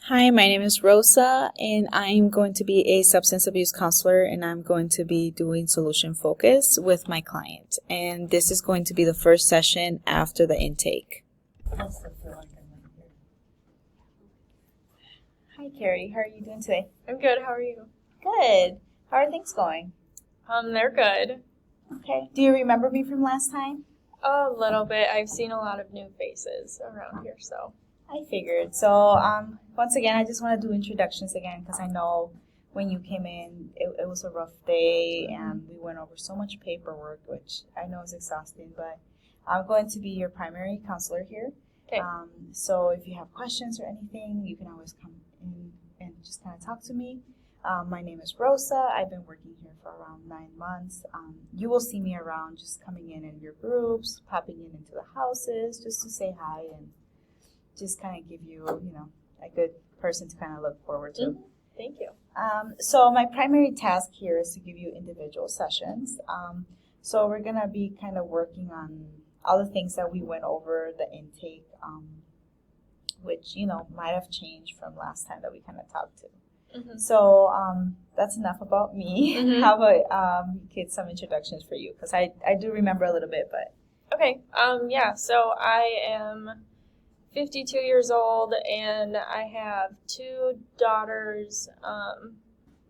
Hi, my name is Rosa, and I'm going to be a substance abuse counselor, and I'm going to be doing solution focus with my client. And this is going to be the first session after the intake. Hi, Carrie. How are you doing today? I'm good. How are you? Good. How are things going? They're good. Okay. Do you remember me from last time? A little bit. I've seen a lot of new faces around here, so. I figured. So, once again, I just want to do introductions again because I know when you came in, it was a rough day and we went over so much paperwork, which I know is exhausting, but I'm going to be your primary counselor here. Okay. So if you have questions or anything, you can always come in and just kind of talk to me. My name is Rosa. I've been working here for around 9 months. You will see me around just coming in your groups, popping into the houses just to say hi and just kind of give you, a good person to kind of look forward to. Mm-hmm. Thank you. So my primary task here is to give you individual sessions. So we're going to be kind of working on all the things that we went over, the intake, which, might have changed from last time that we kind of talked to. Mm-hmm. So that's enough about me. Mm-hmm. How about get some introductions for you? Because I do remember a little bit, but. Okay. So I am 52 years old, and I have 2 daughters.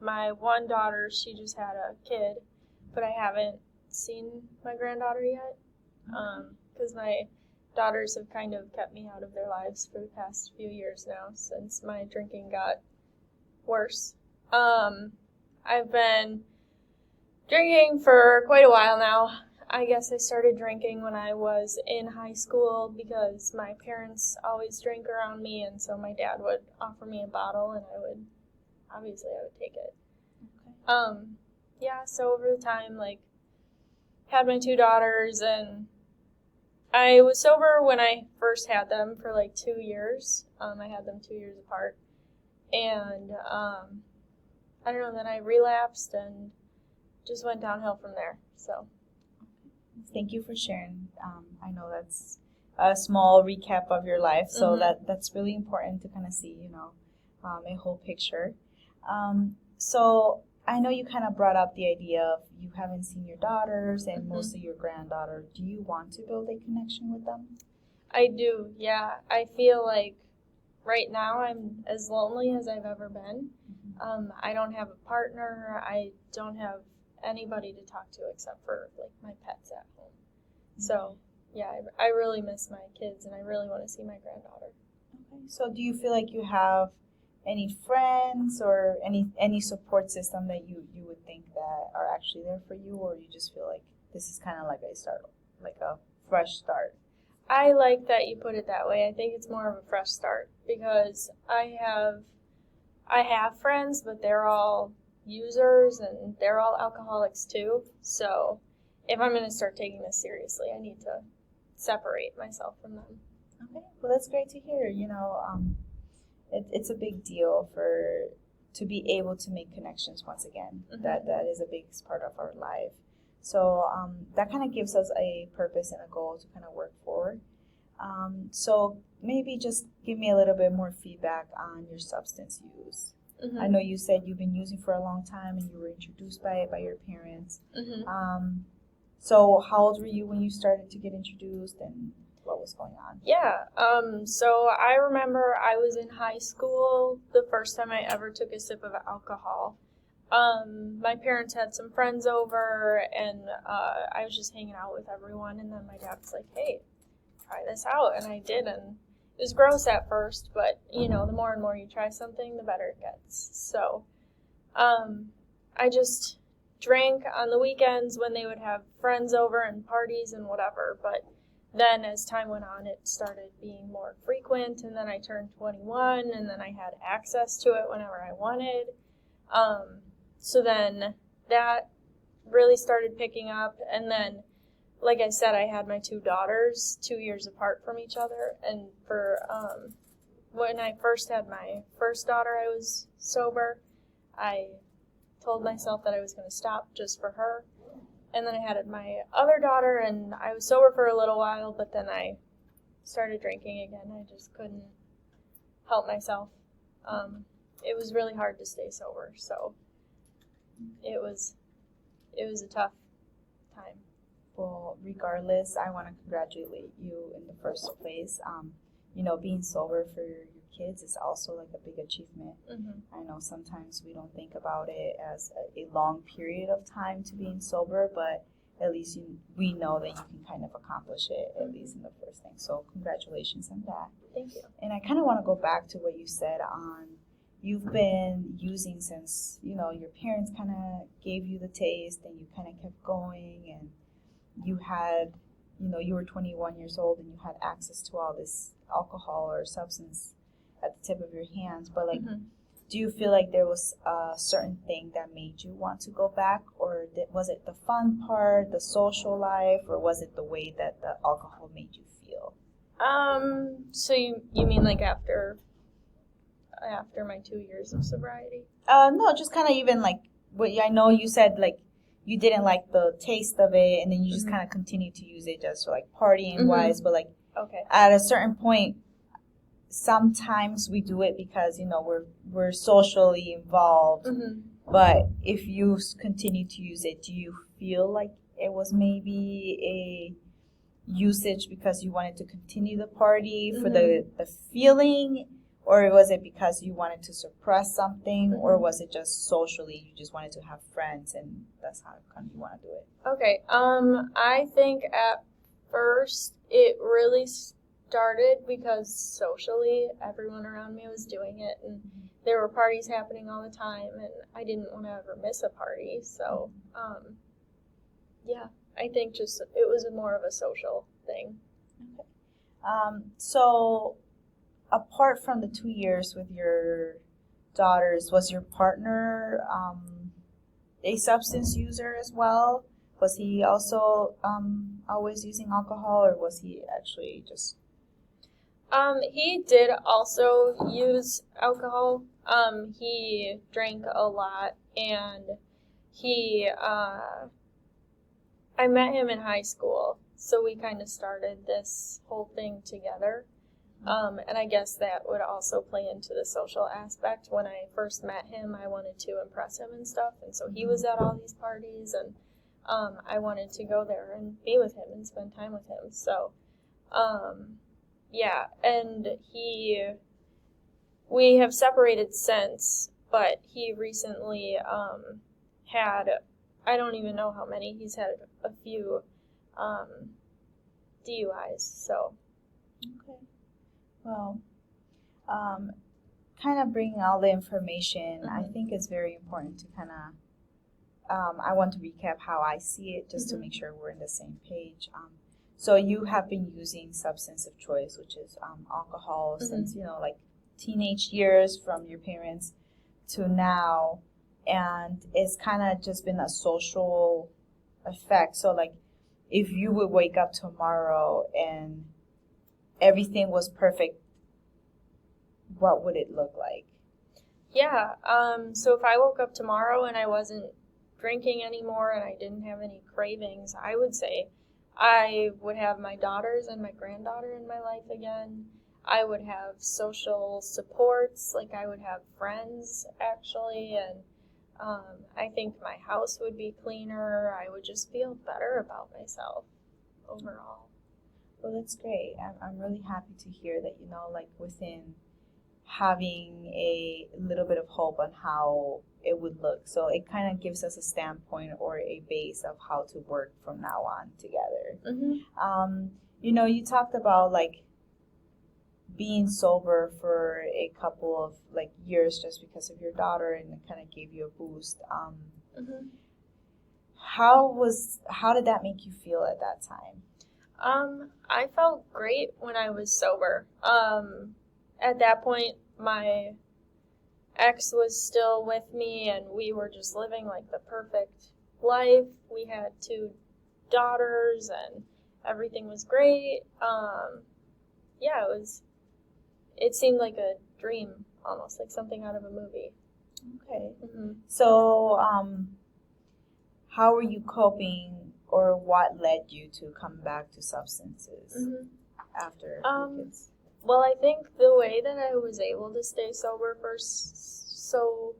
My one daughter, she just had a kid, but I haven't seen my granddaughter yet, because my daughters have kind of kept me out of their lives for the past few years now, since my drinking got worse. I've been drinking for quite a while now. I guess I started drinking when I was in high school because my parents always drank around me, and so my dad would offer me a bottle, and I would take it. Okay. So over the time, had my 2 daughters, and I was sober when I first had them for 2 years. I had them 2 years apart, and I don't know, then I relapsed and just went downhill from there, so. Thank you for sharing. I know that's a small recap of your life, so that's really important to kind of see, a whole picture. So I know you kind of brought up the idea of you haven't seen your daughters and mostly your granddaughter. Do you want to build a connection with them? I do, yeah. I feel like right now I'm as lonely as I've ever been. I don't have a partner. I don't have anybody to talk to except for my pets at home. So yeah, I really miss my kids, and I really want to see my granddaughter. Okay. So do you feel like you have any friends or any support system that you would think that are actually there for you, or you just feel like this is kind of like a fresh start? I like that you put it that way. I think it's more of a fresh start because I have friends, but they're all users and they're all alcoholics too. So if I'm going to start taking this seriously, I need to separate myself from them. Okay, well that's great to hear. It's a big deal to be able to make connections once again. That is a big part of our life. So that kind of gives us a purpose and a goal to kind of work forward. So maybe just give me a little bit more feedback on your substance use. I know you said you've been using for a long time and you were introduced by it by your parents. So how old were you when you started to get introduced, and what was going on? Yeah, so I remember I was in high school the first time I ever took a sip of alcohol. My parents had some friends over, and I was just hanging out with everyone, and then my dad was like, hey, try this out, and I did, and it was gross at first, but, the more and more you try something, the better it gets. So I just drank on the weekends when they would have friends over and parties and whatever, but then as time went on, it started being more frequent, and then I turned 21, and then I had access to it whenever I wanted. So then that really started picking up, and then, like I said, I had my 2 daughters 2 years apart from each other, and when I first had my first daughter, I was sober. I told myself that I was going to stop just for her. And then I had my other daughter, and I was sober for a little while, but then I started drinking again. I just couldn't help myself. It was really hard to stay sober, so it was a tough time. Well, regardless, I want to congratulate you in the first place. Being sober for your kids is also like a big achievement. Mm-hmm. I know sometimes we don't think about it as a long period of time to being sober, but at least we know that you can kind of accomplish it, at least in the first thing. So congratulations on that. Thank you. And I kind of want to go back to what you said on you've been using since, your parents kind of gave you the taste and you kind of kept going, and you had, you were 21 years old and you had access to all this alcohol or substance at the tip of your hands. But do you feel like there was a certain thing that made you want to go back, or was it the fun part, the social life, or was it the way that the alcohol made you feel? So you mean like after my 2 years of sobriety? No, just kind of even like what I know you said, like you didn't like the taste of it, and then you just kind of continued to use it just for like partying wise. But like at a certain point, sometimes we do it because we're socially involved. But if you continue to use it, do you feel like it was maybe a usage because you wanted to continue the party for the feeling? Or was it because you wanted to suppress something, or was it just socially you just wanted to have friends and that's how come you want to do it? Okay. I think at first it really started because socially everyone around me was doing it, and there were parties happening all the time, and I didn't want to ever miss a party. So, yeah, I think just it was more of a social thing. Okay. So, apart from the 2 years with your daughters, was your partner a substance user as well? Was he also always using alcohol, or was he actually just... He did also use alcohol. He drank a lot, and I met him in high school, so we kind of started this whole thing together. And I guess that would also play into the social aspect. When I first met him, I wanted to impress him and stuff, and so he was at all these parties, and I wanted to go there and be with him and spend time with him. So, yeah, and we have separated since, but he recently had, I don't even know how many, he's had a few DUIs, so. Okay. Well, kind of bringing all the information, I think it's very important to kind of, I want to recap how I see it just to make sure we're on the same page. So you have been using substance of choice, which is alcohol, since, like teenage years from your parents to now, and it's kind of just been a social effect. So like if you would wake up tomorrow and everything was perfect, what would it look like? Yeah, so if I woke up tomorrow and I wasn't drinking anymore and I didn't have any cravings, I would say I would have my daughters and my granddaughter in my life again. I would have social supports, like I would have friends actually, and I think my house would be cleaner. I would just feel better about myself overall. Well, that's great. I'm really happy to hear that, like within having a little bit of hope on how it would look. So it kind of gives us a standpoint or a base of how to work from now on together. You talked about like being sober for a couple of like years just because of your daughter, and it kind of gave you a boost. How did that make you feel at that time? I felt great when I was sober. At that point, my ex was still with me, and we were just living like the perfect life. We had 2 daughters, and everything was great. Yeah, it seemed like a dream, almost like something out of a movie. Okay. So, how were you coping, or what led you to come back to substances after your kids? Well, I think the way that I was able to stay sober for so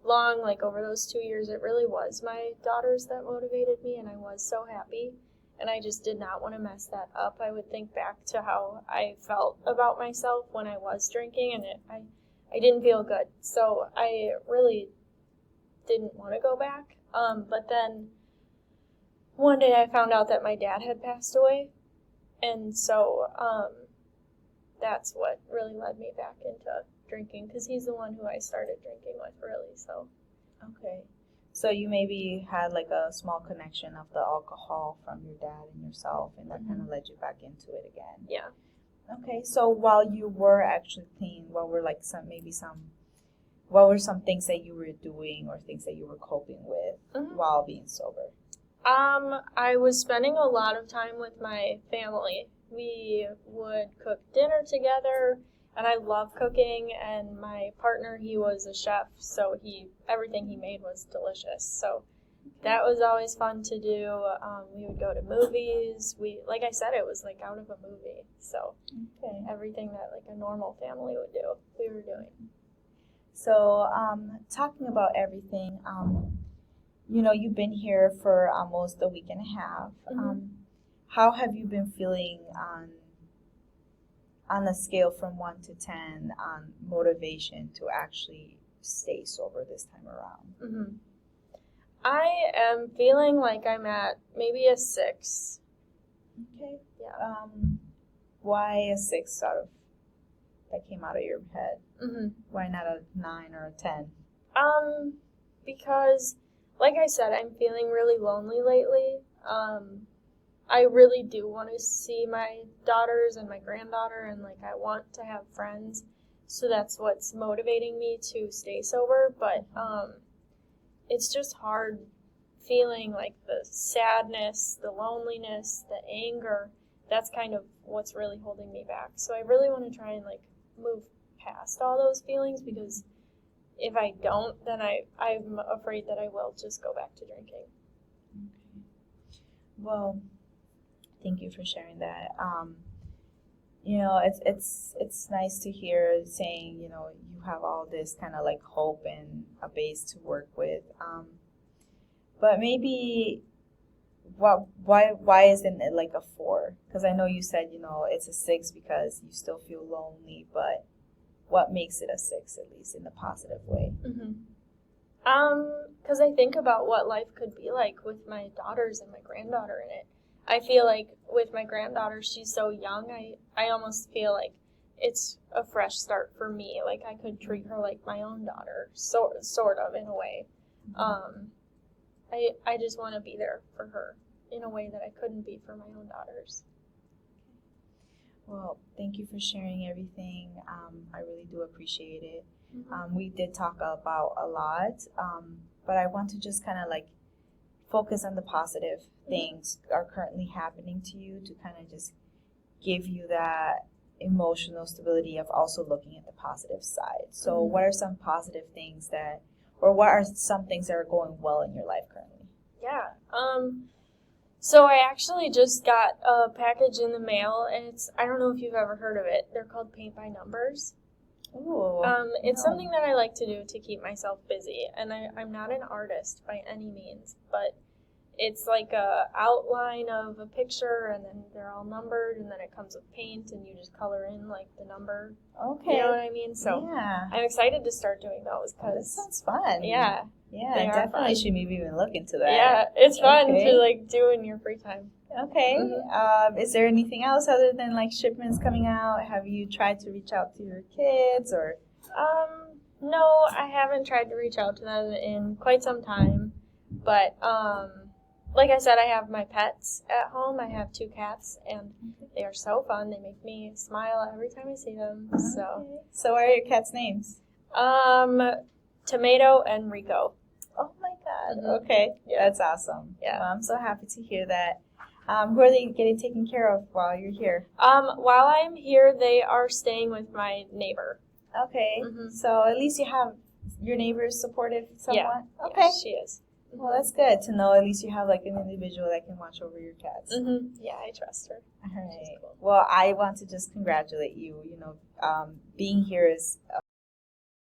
long, like over those 2 years, it really was my daughters that motivated me, and I was so happy. And I just did not want to mess that up. I would think back to how I felt about myself when I was drinking, and I didn't feel good. So I really didn't want to go back. But then one day I found out that my dad had passed away. And so that's what really led me back into drinking, because he's the one who I started drinking with, really. So Okay. So you maybe had like a small connection of the alcohol from your dad and yourself, and that kind of led you back into it again. yeah. Okay. So while you were actually clean, what were like what were some things that you were doing or things that you were coping with while being sober? I was spending a lot of time with my family. We would cook dinner together, and I love cooking, and my partner, he was a chef, so everything he made was delicious. So that was always fun to do. We would go to movies. Like I said, it was like out of a movie. So everything that like a normal family would do, we were doing. So talking about everything, you've been here for almost a week and a half. How have you been feeling on a scale from 1 to 10 on motivation to actually stay sober this time around? I am feeling like I'm at maybe a 6. Okay. Yeah. Why a 6 that came out of your head? Why not a 9 or a 10? Because, like I said, I'm feeling really lonely lately. I really do want to see my daughters and my granddaughter, and like I want to have friends, so that's what's motivating me to stay sober. But it's just hard feeling like the sadness, the loneliness, the anger. That's kind of what's really holding me back. So I really want to try and like move past all those feelings, because if I don't, then I'm afraid that I will just go back to drinking. Okay. Well, thank you for sharing that. It's nice to hear saying, you have all this kind of like hope and a base to work with. But maybe why isn't it like a 4? Because I know you said, it's a 6 because you still feel lonely, but what makes it a 6, at least in a positive way? Because I think about what life could be like with my daughters and my granddaughter in it. I feel like with my granddaughter, she's so young, I almost feel like it's a fresh start for me. Like I could treat her like my own daughter, sort of in a way. I just want to be there for her in a way that I couldn't be for my own daughters. Well, thank you for sharing everything. I really do appreciate it. We did talk about a lot, but I want to just kind of like focus on the positive things are currently happening to you, to kind of just give you that emotional stability of also looking at the positive side. So what are some positive things what are some things that are going well in your life currently? Yeah. So I actually just got a package in the mail, and I don't know if you've ever heard of it. They're called Paint by Numbers. Ooh. It's something that I like to do to keep myself busy, and I'm not an artist by any means, but it's like a outline of a picture, and then they're all numbered, and then it comes with paint, and you just color in like the number. Okay. You know what I mean? So yeah. I'm excited to start doing those, because that sounds fun. Yeah. Yeah, definitely should maybe even look into that. Yeah, it's fun to like do in your free time. Okay. Is there anything else other than like shipments coming out? Have you tried to reach out to your kids or? No, I haven't tried to reach out to them in quite some time. But like I said, I have my pets at home. I have 2 cats, and they are so fun. They make me smile every time I see them. So what are your cats' names? Tomato and Rico. Oh my God. Okay. Yeah. That's awesome. Yeah. Well, I'm so happy to hear that. Who are they getting taken care of while you're here? While I'm here, they are staying with my neighbor. Okay. So at least you have your neighbors supportive somewhat? Yeah. Okay. Yeah, she is. Well, that's good to know. At least you have like an individual that can watch over your cats. Yeah, I trust her. All right. Cool. Well, I want to just congratulate you. You know, being here is